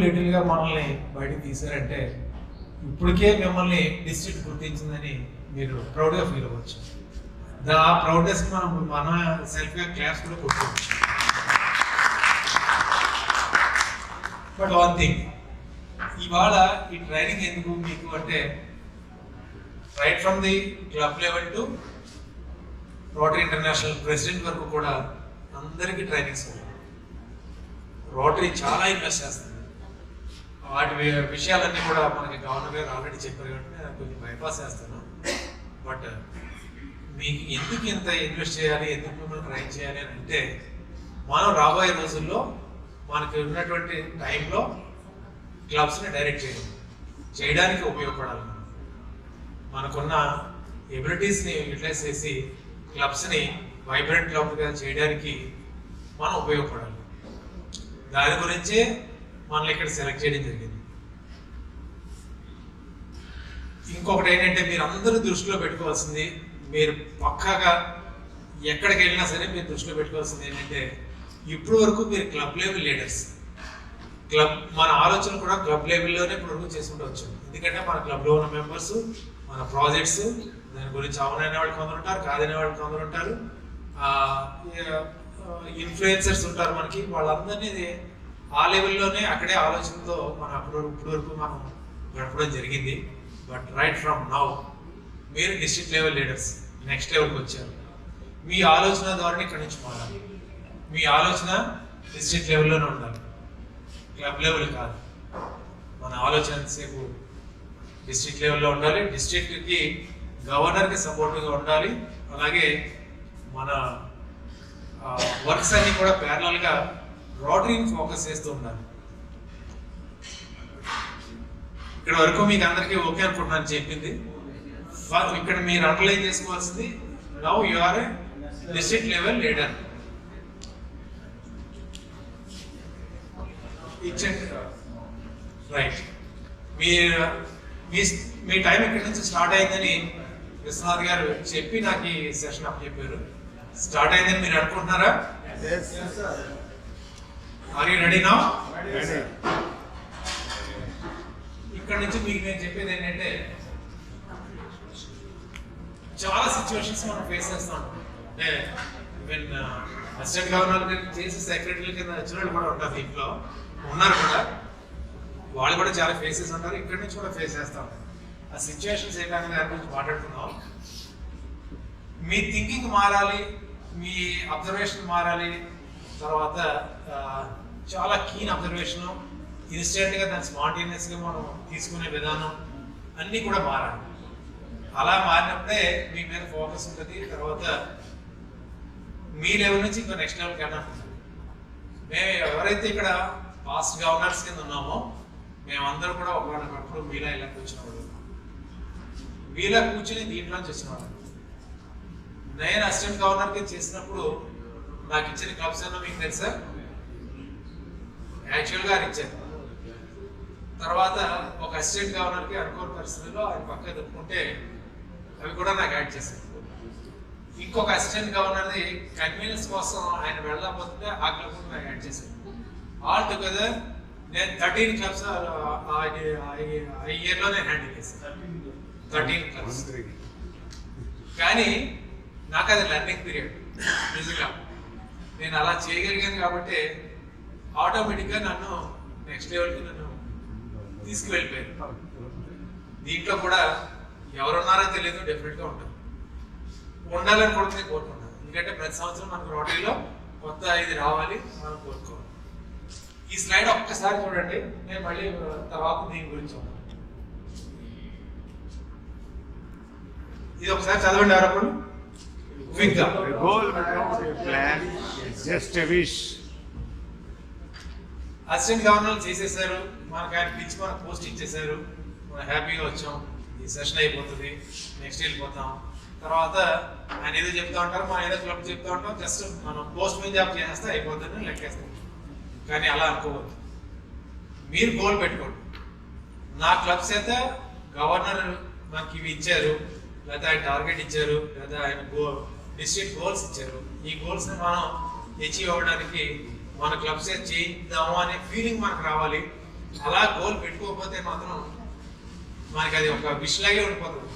లిటిల్గా మనల్ని బయటకు తీశారంటే ఇప్పటికే మిమ్మల్ని డిస్ట్రిక్ట్ గుర్తించిందని మీరు ప్రౌడ్గా ఫీల్ అవ్వచ్చు. ఆ ప్రౌడ్నెస్ మన సెల్ఫ్గా క్లాస్ కూడా కొట్టుకోవచ్చు. బట్ వన్ థింగ్, ఇవాళ ఈ ట్రైనింగ్ ఎందుకు మీకు అంటే right from the club level to rotary international president వరకు కూడా అందరికీ ట్రైనింగ్స్ ఉన్నాయి. రోటరీ చాలా ఇన్వెస్ట్ చేస్తుంది. వాటి విషయాలన్నీ కూడా మనకి గవర్నర్ గారు ఆల్రెడీ చెప్పారు కాబట్టి నేను కొంచెం బైపాస్ చేస్తాను. బట్ మీకు ఎందుకు ఇంత ఇన్వెస్ట్ చేయాలి, ఎందుకు మిమ్మల్ని ట్రైన్ చేయాలి అని అంటే మనం రాబోయే రోజుల్లో మనకి ఉన్నటువంటి టైంలో క్లబ్స్ని డైరెక్ట్ చేయడానికి ఉపయోగపడాలి. మనకున్న ఎబిలిటీస్ని యూటిలైజ్ చేసి క్లబ్స్ని వైబ్రెంట్ క్లబ్గా చేయడానికి మనం ఉపయోగపడాలి. దాని గురించే మనల్ని ఇక్కడ సెలెక్ట్ చేయడం జరిగింది. ఇంకొకటి ఏంటంటే మీరు అందరూ దృష్టిలో పెట్టుకోవాల్సింది, మీరు పక్కాగా ఎక్కడికి వెళ్ళినా సరే మీరు దృష్టిలో పెట్టుకోవాల్సింది ఏంటంటే ఇప్పుడు వరకు మీరు క్లబ్ లెవెల్ లీడర్స్. మన ఆలోచన కూడా క్లబ్ లెవెల్లోనే ఇప్పుడు వరకు చేసుకుంటూ వచ్చాం. ఎందుకంటే మన క్లబ్లో ఉన్న మెంబర్స్, మన ప్రాజెక్ట్స్, దాని గురించి అవునైన వాళ్ళు కొందరు ఉంటారు, కాదనే వాళ్ళు కొందరు ఉంటారు, ఇన్ఫ్లుయెన్సర్స్ ఉంటారు మనకి. వాళ్ళందరినీ ఆ లెవెల్లోనే అక్కడే ఆలోచనతో మనం ఇప్పుడు వరకు మనం గడపడం జరిగింది. బట్ రైట్ ఫ్రమ్ నౌ మీరు డిస్ట్రిక్ట్ లెవెల్ లీడర్స్ నెక్స్ట్ లెవెల్కి వచ్చారు. మీ ఆలోచన ద్వారా ఇక్కడి నుంచి మారాలి. మీ ఆలోచన డిస్ట్రిక్ట్ లెవెల్లోనే ఉండాలి, క్లబ్ లెవెల్ కాదు. మన ఆలోచన ఎంతసేపు డిస్ట్రిక్ట్ లెవెల్లో ఉండాలి. డిస్ట్రిక్ట్కి గవర్నర్కి సపోర్ట్గా ఉండాలి. అలాగే మన వర్క్స్ అన్ని కూడా ప్యారలల్గా రోటరీని ఫోకస్ చేస్తూ ఉండాలి. ఇక్కడ వరకు మీకు అందరికీ ఓకే అనుకుంటున్నాను చెప్పింది. ఇక్కడ మీరు అండర్లైన్ చేసుకోవాల్సింది now you are a district level leader. Right, మీ టైం ఇక్కడి నుంచి స్టార్ట్ అయిందని విశ్వనాథ్ గారు చెప్పి నాకు ఈ సెషన్ అప్ చెప్పారు. స్టార్ట్ అయిందని మీరు అనుకుంటున్నారా? Are you ready now? ఇక్కడ నుంచి మీకు నేను చెప్పేది ఏంటంటే చాలా సిచ్యువేషన్స్ మనం ఫేస్ చేస్తాం. అంటే ఈవెన్ అసిస్టెంట్ గవర్నర్ చేసి సెక్రటరీ కింద వచ్చిన వాళ్ళు కూడా ఉంటారు, దీంట్లో ఉన్నారు కూడా. వాళ్ళు కూడా చాలా ఫేసెస్ ఉంటారు, ఇక్కడి నుంచి కూడా ఫేస్ చేస్తాం. ఆ సిచ్యువేషన్స్ ఏంటనే దాని గురించి మాట్లాడుతున్నాం. మీ థింకింగ్ మారాలి, మీ అబ్జర్వేషన్ మారాలి. తర్వాత చాలా కీన్ అబ్జర్వేషను, ఇన్స్టెంట్గా దాన్ని స్పాంటేనియస్గా మనం తీసుకునే విధానం అన్నీ కూడా మారాలి. అలా మారినప్పుడే మీ మీద ఫోకస్ ఉంటుంది. తర్వాత మీ లెవెల్ నుంచి ఇంకా నెక్స్ట్ లెవెల్కి వెళ్ళాలి. మేము ఎవరైతే ఇక్కడ పాస్ట్ గవర్నర్స్ కింద ఉన్నామో మేమందరూ కూడా ఒకప్పుడు మీలా ఇలా కూర్చున్నవాడు, మీలా కూర్చుని దీంట్లోంచి వచ్చినవాడు. నేను అసిస్టెంట్ గవర్నర్ కింద చేసినప్పుడు నాకు ఇచ్చిన క్లబ్స్ అన్నా మీకు తెలుసా? యాక్చువల్గా ఆయన ఇచ్చారు. తర్వాత ఒక అసిస్టెంట్ గవర్నర్కి అనుకోని పరిస్థితుల్లో ఆయన పక్క తప్పుకుంటే అవి కూడా నాకు యాడ్ చేశారు. ఇంకొక అసిస్టెంట్ గవర్నర్ది కన్వీనియన్స్ కోసం ఆయన వెళ్ళకపోతే ఆ క్లబ్ నాకు యాడ్ చేశారు. ఆల్ టుగెదర్ నేను 13 క్లబ్స్ ఆ ఇయర్లో నేను హ్యాండిల్ చేశాను. 13 క్లబ్స్. కానీ నాకు అది లెర్నింగ్ పీరియడ్. నిజంగా నేను అలా చేయగలిగాను కాబట్టి ఆటోమేటిక్గా నన్ను నెక్స్ట్ లెవెల్కి నన్ను తీసుకువెళ్ళిపోయాను. దీంట్లో కూడా ఎవరున్నారో తెలియదు, డెఫినెట్గా ఉంటారు, ఉండాలని కూడా నేను కోరుకుంటాను. ఎందుకంటే ప్రతి సంవత్సరం మనకు రోటరీలో కొత్త ఇది రావాలి, మనం కోరుకోవాలి. ఈ స్లైడ్ ఒక్కసారి చూడండి, నేను మళ్ళీ తర్వాత దీని గురించి ఇది ఒకసారి చదవండి ఎవరప్పుడు. అసిస్టెంట్ గవర్నర్ చేసేసారు, మనకు ఆయన పిలిచి మనకు పోస్ట్ ఇచ్చేసారు, మనం హ్యాపీగా వచ్చాం, ఈ సెషన్ అయిపోతుంది, నెక్స్ట్ వెళ్ళిపోతాం. తర్వాత ఆయన ఏదో చెప్తా ఉంటారు, మనం ఏదో క్లబ్ చెప్తా ఉంటాం, జస్ట్ మనం పోస్ట్ మీద జాబ్ చేస్తే అయిపోతుందని లెక్కేస్తాం. కానీ అలా అనుకోవద్దు. మీరు గోల్ పెట్టుకోండి. నా క్లబ్స్ అయితే గవర్నర్ మనకి ఇవి ఇచ్చారు, లేదా ఆయన టార్గెట్ ఇచ్చారు, లేదా ఆయన డిస్ట్రిక్ట్ గోల్స్ ఇచ్చారు. ఈ గోల్స్ని మనం అచీవ్ అవ్వడానికి మన క్లబ్సే చేద్దాము అనే ఫీలింగ్ మనకు రావాలి. అలా గోల్ పెట్టుకోకపోతే మాత్రం మనకి అది ఒక విష్ లాగే ఉండిపోతుంది.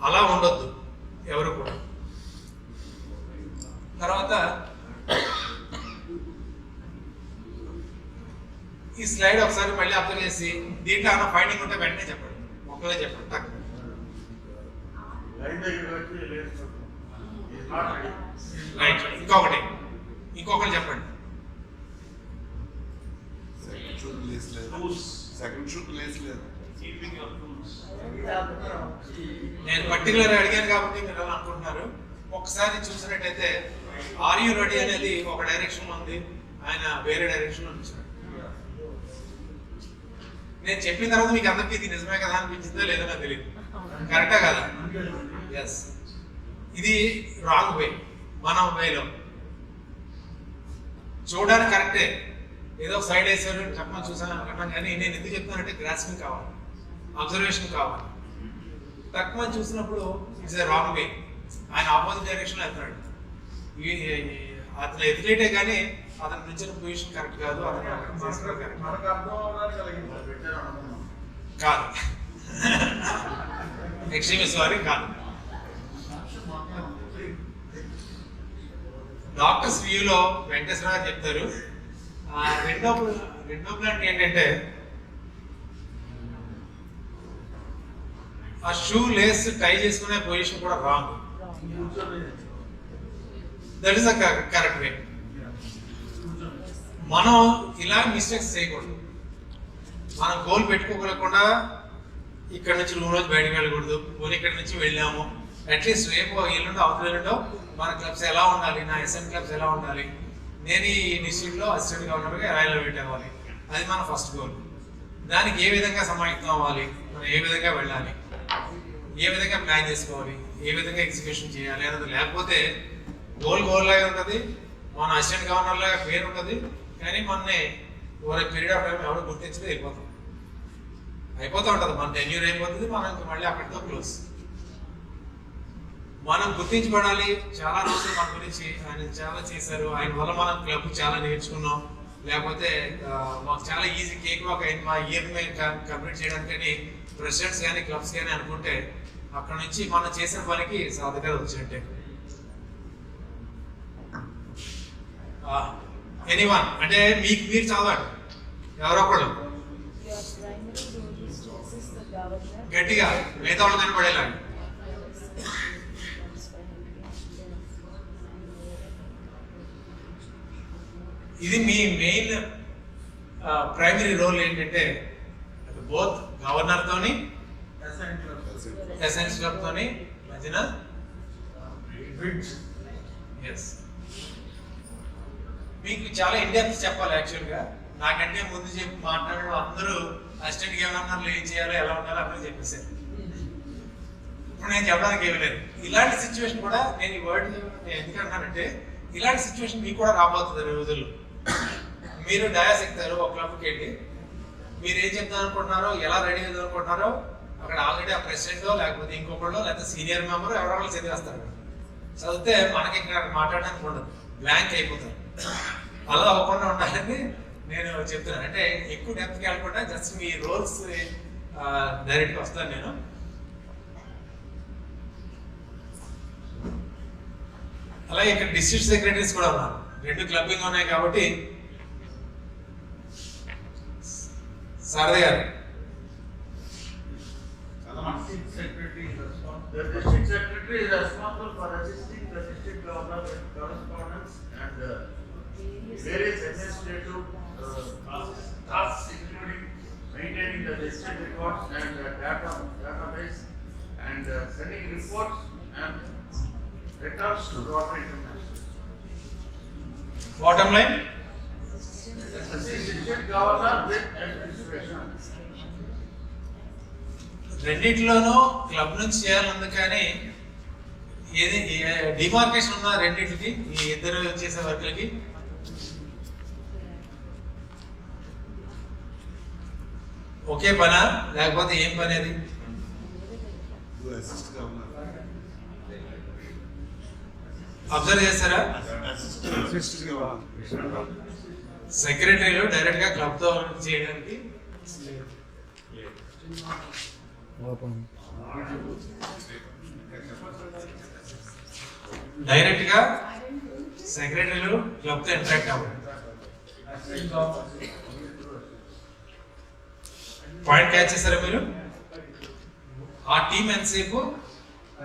అలా ఉండొద్దు ఎవరు కూడా. తర్వాత ఈ స్లైడ్ ఒకసారి మళ్ళీ అబ్జర్వ్ చేసి దీంట్లో ఏమైనా ఫైండింగ్ ఉంటే వెంటనే చెప్పండి, ఒక్కలే చెప్పండి టక్. రైట్, ఇంకొకటి చెప్పండి. నేను పర్టికులర్ అడిగాను కాబట్టి మీరు అలా అనుకుంటున్నారు. ఒకసారి చూసినట్టయితే ఆర్ యు రెడీ అనేది ఒక డైరెక్షన్ లో ఉంది, ఆయన వేరే డైరెక్షన్ లో ఉంచారు. నేను చెప్పిన తర్వాత మీకు అందరికీ ఇది నిజమే కదా అనిపించిందో లేదో నాకు తెలియదు. కరెక్టా కదా? ఎస్, ఇది రాంగ్ వే. మనం వేలో చూడడానికి కరెక్టే, ఏదో సైడ్ వేసారు చెప్పమని చూసాను అనుకుంటాం, కానీ నేను ఎందుకు చెప్తానంటే గ్రాస్పింగ్ కావాలి, అబ్జర్వేషన్ కావాలి. తక్కువ చూసినప్పుడు ఇట్స్ ఎ రాంగ్ వే. ఆయన ఆపోజిట్ డైరెక్షన్ లో వెళ్తున్నాడు. అతను ఎదురేటే కానీ అతను నుంచిన పొజిషన్ కరెక్ట్ కాదు, అతను కాదు, ఎక్స్ట్రీమ్లీ సారీ కాదు. డాక్టర్స్ వ్యూలో వెంకటేశ్వర గారు చెప్తారు, రెండో ప్లాంట్ ఏంటంటే ఆ షూ లేస్ టై చేసుకునే పొజిషన్ కూడా wrong. That is the correct way. మనం ఇలా మిస్టేక్స్ చేయకూడదు. మనం గోల్ పెట్టుకోకుండా ఇక్కడ నుంచి రూమ్ రోజు బయటకు వెళ్ళకూడదు. పోనీ ఇక్కడ నుంచి వెళ్ళాము, అట్లీస్ట్ రేపు ఎల్లుండో అవతల ఎల్లుండో మన క్లబ్స్ ఎలా ఉండాలి, నా ఎస్ఎం క్లబ్స్ ఎలా ఉండాలి, నేను ఈ ఇన్స్టిట్యూట్లో అసిస్టెంట్ గవర్నర్గా ఎవాల్యుయేట్ అవ్వాలి, అది మన ఫస్ట్ గోల్. దానికి ఏ విధంగా సమాయత్తం అవ్వాలి, మనం ఏ విధంగా వెళ్ళాలి, ఏ విధంగా ప్లాన్ చేసుకోవాలి, ఏ విధంగా ఎగ్జిక్యూషన్ చేయాలి అన్నది. లేకపోతే గోల్ లాగా ఉంటుంది, మన అసిస్టెంట్ గవర్నర్ లాగా పేరు ఉంటుంది, కానీ మనని ఓవర్ పీరియడ్ ఆఫ్ టైం ఎవరు గుర్తించడం అయిపోతూ ఉంటుంది. మన టెన్యూర్ అయిపోతుంది, మనం మళ్ళీ అక్కడితో క్లోజ్. మనం గుర్తించబడాలి. చాలా రోజులు మన గురించి ఆయన చాలా చేశారు, ఆయన వల్ల మనం క్లబ్ చాలా నేర్చుకున్నాం, లేకపోతే మాకు చాలా ఈజీ కేక్ వాక్ అయింది మా ఇయర్ మేము కంప్లీట్ చేయడానికని ప్రెసిడెంట్స్ కానీ క్లబ్స్ కానీ అనుకుంటే అక్కడ నుంచి మనం చేసిన పనికి సాధకాలు వచ్చినట్టే. ఎనీవన్ అంటే మీకు మీరు చదవండి, ఎవరో ఒకళ్ళు గట్టిగా మిగతా వాళ్ళు కనపడేలా. ఇది మీ మెయిన్ ప్రైమరీ రోల్ ఏంటంటే బోత్ గవర్నర్ తోని ఎసెన్స్ క్లబ్ తోని మధ్యన. ఎస్, మీకు చాలా ఇండియన్స్ చెప్పాలి యాక్చువల్గా. నాకంటే ముందు చెప్పి మాట్లాడడం అందరూ అసిస్టెంట్ గవర్నర్లు ఏం చేయాలో ఎలా ఉండాలో అందరూ చెప్పేశారు. ఇప్పుడు నేను చెప్పడానికి ఏమీ లేదు. ఇలాంటి సిచ్యువేషన్ కూడా నేను ఈ వర్డ్ ఎందుకంటానంటే ఇలాంటి సిచ్యువేషన్ మీకు కూడా రాబోతుంది రోజుల్లో. మీరు డయాస్ ఎక్కుతారు ఒక క్లబ్కి వెళ్ళి, మీరు ఏం చెప్తాను అనుకుంటున్నారో, ఎలా రెడీ అవుతుంది అనుకుంటున్నారో, అక్కడ ఆల్రెడీ ఆ ప్రెసిడెంటో లేకపోతే ఇంకొకళ్ళు లేకపోతే సీనియర్ మెంబర్ ఎవరో చదివేస్తారు. చదివితే మనకి ఇక్కడ మాట్లాడడానికి ఉండదు, బ్లాంక్ అయిపోతారు. అలా అవ్వకుండా ఉండాలని నేను చెప్తున్నాను. అంటే ఎక్కువ డెప్త్కి వెళ్ళకుండా జస్ట్ మీ రోల్స్ డైరెక్ట్గా వస్తాను నేను. అలాగే ఇక్కడ డిస్ట్రిక్ట్ సెక్రటరీస్ కూడా ఉన్నారు, 2 క్లబ్బింగ్ ఉన్నాయి కాబట్టి. శారద గారు, the district secretary is responsible for assisting the district governor with correspondence and various administrative tasks including maintaining the district records and database and sending reports and returns to Rotary International. Bottom line, district governor with administration. రెండిట్లోనూ club నుంచి చేయాలంది, కానీ ఏది demarcation ఉన్న రెండింటికి ఈ ఇద్దరు చేసే వర్కులకి ఒకే పనా లేకపోతే ఏం పని? అది అబ్జర్వ్ చేస్తారా? సెక్రటరీలు డైరెక్ట్ గా క్లబ్ తో చేయడానికి డైరెక్ట్ గా సెక్రటరీలు క్లబ్ తో ఇంటరాక్ట్ అవ్వండి. పాయింట్ క్యాచ్ చేస్తారా మీరు? ఆ టీం ఎంతసేపు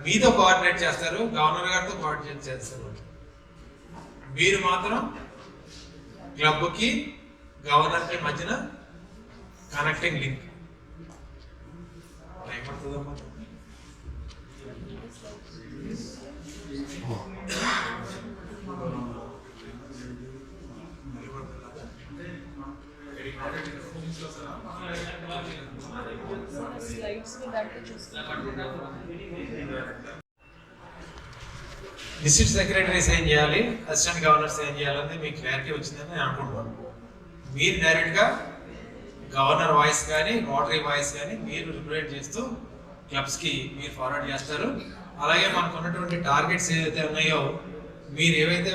మీతో కోఆర్డినేట్ చేస్తారు, గవర్నర్ గారితో కోఆర్డినేట్ చేస్తారు. మీరు మాత్రం క్లబ్ కి గవర్నర్ కి మధ్యన కనెక్టింగ్ లింక్. డిస్ట్రిక్ట్ సెక్రటరీస్ ఏం చేయాలి, అసిస్టెంట్ గవర్నర్స్ ఏం చేయాలనేది మీకు క్లారిటీ వచ్చిందని నేను అనుకుంటున్నాను. మీరు డైరెక్ట్గా గవర్నర్ వాయిస్ కానీ రోటరీ వాయిస్ కానీ మీరు రిప్రజెంట్ చేస్తూ క్లబ్స్కి మీరు ఫార్వర్డ్ చేస్తారు. అలాగే మనకు ఉన్నటువంటి టార్గెట్స్ ఏదైతే ఉన్నాయో మీరు ఏవైతే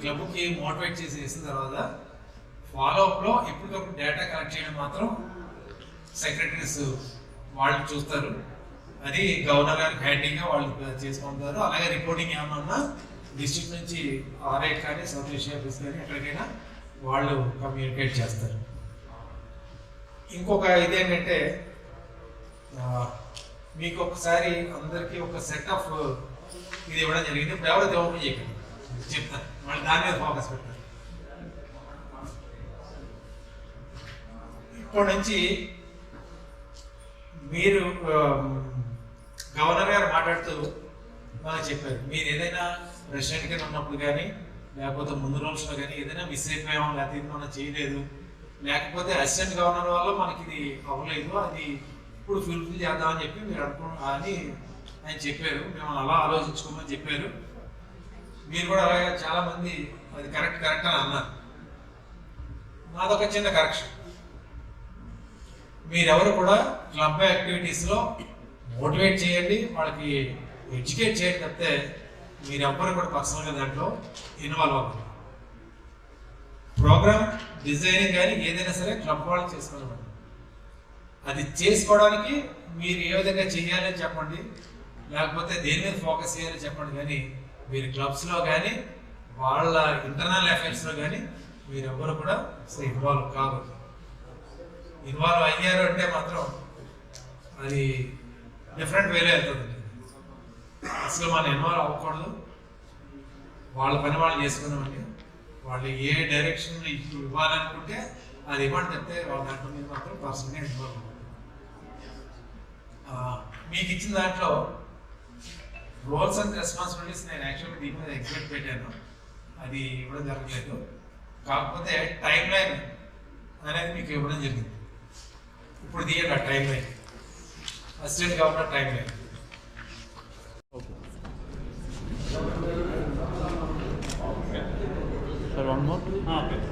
క్లబ్కి మోటివేట్ చేసి చేసిన తర్వాత ఫాలోఅప్లో ఎప్పటికప్పుడు డేటా కలెక్ట్ చేయడం మాత్రం సెక్రటరీస్ వాళ్ళు చూస్తారు. అది గవర్నర్ గారికి హ్యాండింగ్గా వాళ్ళు చేసుకుంటారు. అలాగే రిపోర్టింగ్ ఏమన్నా డిస్ట్రిక్ట్ నుంచి ఆర్ఐ కానీ సౌత్ ఏషియా ఆఫీస్ కానీ ఎక్కడికైనా వాళ్ళు కమ్యూనికేట్ చేస్తారు. ఇంకొక ఇదేంటంటే మీకు ఒకసారి అందరికీ ఒక సెట్ ఆఫ్ ఇది ఇవ్వడం జరిగింది. ఇప్పుడు ఎవరైతే ఓపెన్ చేయకండి చెప్తాను, వాళ్ళు దాని మీద ఫోకస్ పెట్టారు. ఇప్పటి నుంచి మీరు గవర్నర్ గారు మాట్లాడుతూ మనకు చెప్పారు, మీరు ఏదైనా ప్రెసిడెంట్ కింద ఉన్నప్పుడు కానీ లేకపోతే ముందు రోజులో కానీ ఏదైనా మిస్ అయిపోయాం, లేకపోతే ఇది మనం చేయలేదు, లేకపోతే అసిస్టెంట్ గవర్నర్ వల్ల మనకి ఇది అవ్వలేదు, అది ఇప్పుడు ఫుల్ఫిల్ చేద్దామని చెప్పి మీరు అని ఆయన చెప్పారు. మిమ్మల్ని అలా ఆలోచించుకోమని చెప్పారు. మీరు కూడా అలాగే చాలా మంది అది కరెక్ట్ అని అన్నారు. నాదొక చిన్న కరెక్షన్. మీరెవరు కూడా క్లబ్ యాక్టివిటీస్లో మోటివేట్ చేయండి, వాళ్ళకి ఎడ్యుకేట్ చేయండి తప్పితే మీరెవ్వరు కూడా పర్సనల్గా దాంట్లో ఇన్వాల్వ్ అవ్వాలి. ప్రోగ్రామ్ డిజైనింగ్ కానీ ఏదైనా సరే క్లబ్ వాళ్ళు చేసుకోవాలి. అది చేసుకోవడానికి మీరు ఏ విధంగా చేయాలని చెప్పండి, లేకపోతే దేని మీద ఫోకస్ చేయాలని చెప్పండి. కానీ మీరు క్లబ్స్లో కానీ వాళ్ళ ఇంటర్నల్ అఫైర్స్లో కానీ మీరెవ్వరు కూడా ఇన్వాల్వ్ కాకూడదు. ఇన్వాల్వ్ అయ్యారు అంటే మాత్రం అది డిఫరెంట్ వేలో వెళ్తుంది. అసలు మనం ఇన్వాల్వ్ అవ్వకూడదు. వాళ్ళ పని వాళ్ళు చేసుకున్నామండి. వాళ్ళు ఏ డైరెక్షన్ ఇవ్వాలనుకుంటే అది ఇవ్వండి తప్పితే వాళ్ళ దాంట్లో మీద మాత్రం పర్సనల్గా ఇన్వాల్వ్ అవ్వదు. మీకు ఇచ్చిన దాంట్లో రోల్స్ అండ్ రెస్పాన్సిబిలిటీస్ నేను యాక్చువల్గా దీని మీద ఎగ్జిబిట్ పెట్టాను, అది ఇవ్వడం జరగలేదు. కాకపోతే టైం లైన్ అనేది మీకు ఇవ్వడం జరిగింది. ఇప్పుడు తీయండి ఆ time line, assistant governor time line. Sir, one more? Okay.